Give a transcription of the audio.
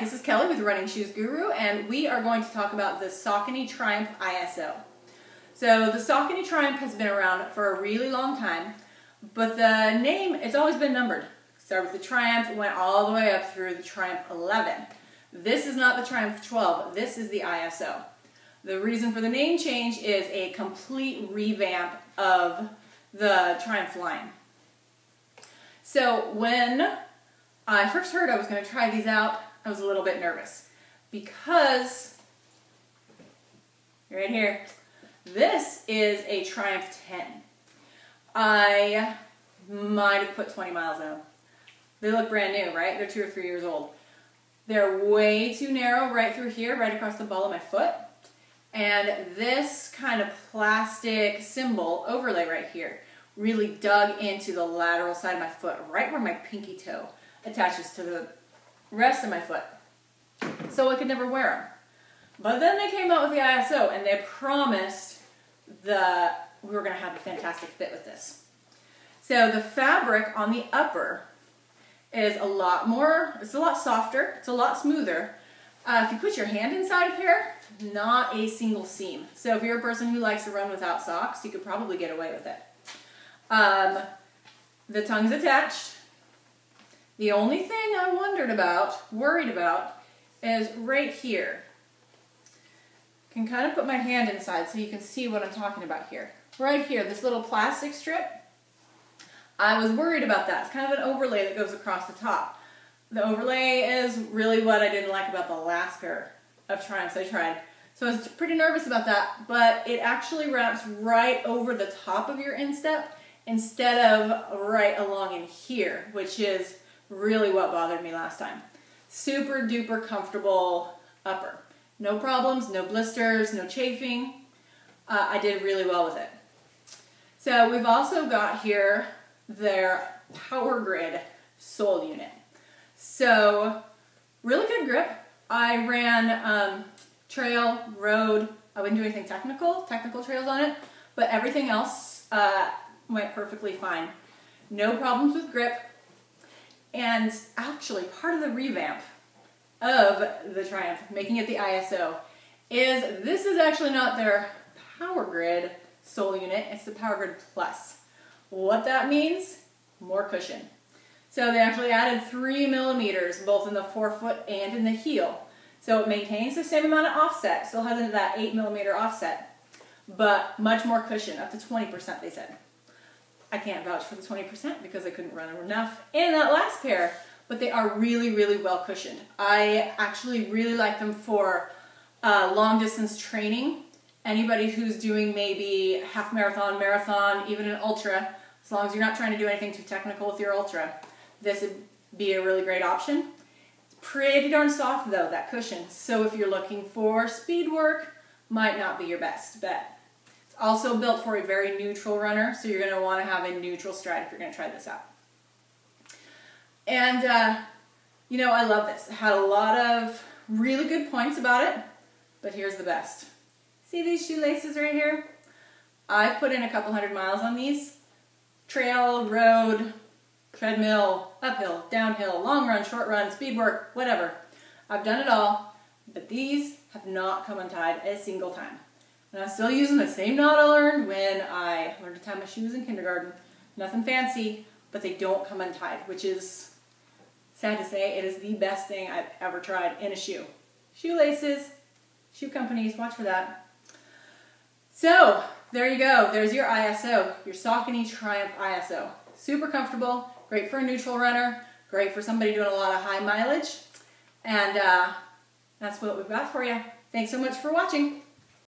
this is Kelly with Running Shoes Guru, and we are going to talk about the Saucony Triumph ISO. So the Saucony Triumph has been around for a really long time, but the name, it's always been numbered. Started with the Triumph, went all the way up through the Triumph 11. This is not the Triumph 12, this is the ISO. The reason for the name change is a complete revamp of the Triumph line. So when I first heard I was going to try these out, I was a little bit nervous because, right here, this is a Triumph 10. I might have put 20 miles in them. They look brand new, right? They're 2 or 3 years old. They're way too narrow right through here, right across the ball of my foot. And this kind of plastic symbol overlay right here really dug into the lateral side of my foot, right where my pinky toe attaches to the rest of my foot. So I could never wear them. But then they came out with the ISO and they promised that we were going to have a fantastic fit with this. So the fabric on the upper is it's a lot softer, it's a lot smoother. If you put your hand inside a pair, not a single seam. So if you're a person who likes to run without socks, you could probably get away with it. The tongue's attached. The only thing I worried about, is right here. Can kind of put my hand inside so you can see what I'm talking about here. Right here, this little plastic strip. I was worried about that. It's kind of an overlay that goes across the top. The overlay is really what I didn't like about the last pair of Triumphs I tried. So I was pretty nervous about that, but it actually wraps right over the top of your instep instead of right along in here, which is really what bothered me last time. Super duper comfortable upper. No problems, no blisters, no chafing. I did really well with it. So we've also got here their Power Grid sole unit. So really good grip. I ran trail, road. I wouldn't do anything technical trails on it, but everything else went perfectly fine. No problems with grip. And actually part of the revamp of the Triumph, making it the ISO, is this is actually not their Power Grid sole unit, it's the Power Grid Plus. What that means? More cushion. So they actually added 3 millimeters both in the forefoot and in the heel. So it maintains the same amount of offset, still has that 8 millimeter offset, but much more cushion, up to 20% they said. I can't vouch for the 20% because I couldn't run enough in that last pair, but they are really, really well cushioned. I actually really like them for long distance training. Anybody who's doing maybe half marathon, marathon, even an ultra, as long as you're not trying to do anything too technical with your ultra, this would be a really great option. It's pretty darn soft though, that cushion. So if you're looking for speed work, might not be your best bet. It's also built for a very neutral runner, so you're going to want to have a neutral stride if you're going to try this out. And, you know, I love this. It had a lot of really good points about it, but here's the best. See these shoelaces right here? I've put in a couple 100 miles on these. Trail, road, treadmill, uphill, downhill, long run, short run, speed work, whatever. I've done it all, but these have not come untied a single time. And I'm still using the same knot I learned when I learned to tie my shoes in kindergarten. Nothing fancy, but they don't come untied, which is, sad to say, it is the best thing I've ever tried in a shoe. Shoelaces, shoe companies, watch for that. So, there you go. There's your ISO, your Saucony Triumph ISO. Super comfortable, great for a neutral runner, great for somebody doing a lot of high mileage. And that's what we've got for you. Thanks so much for watching.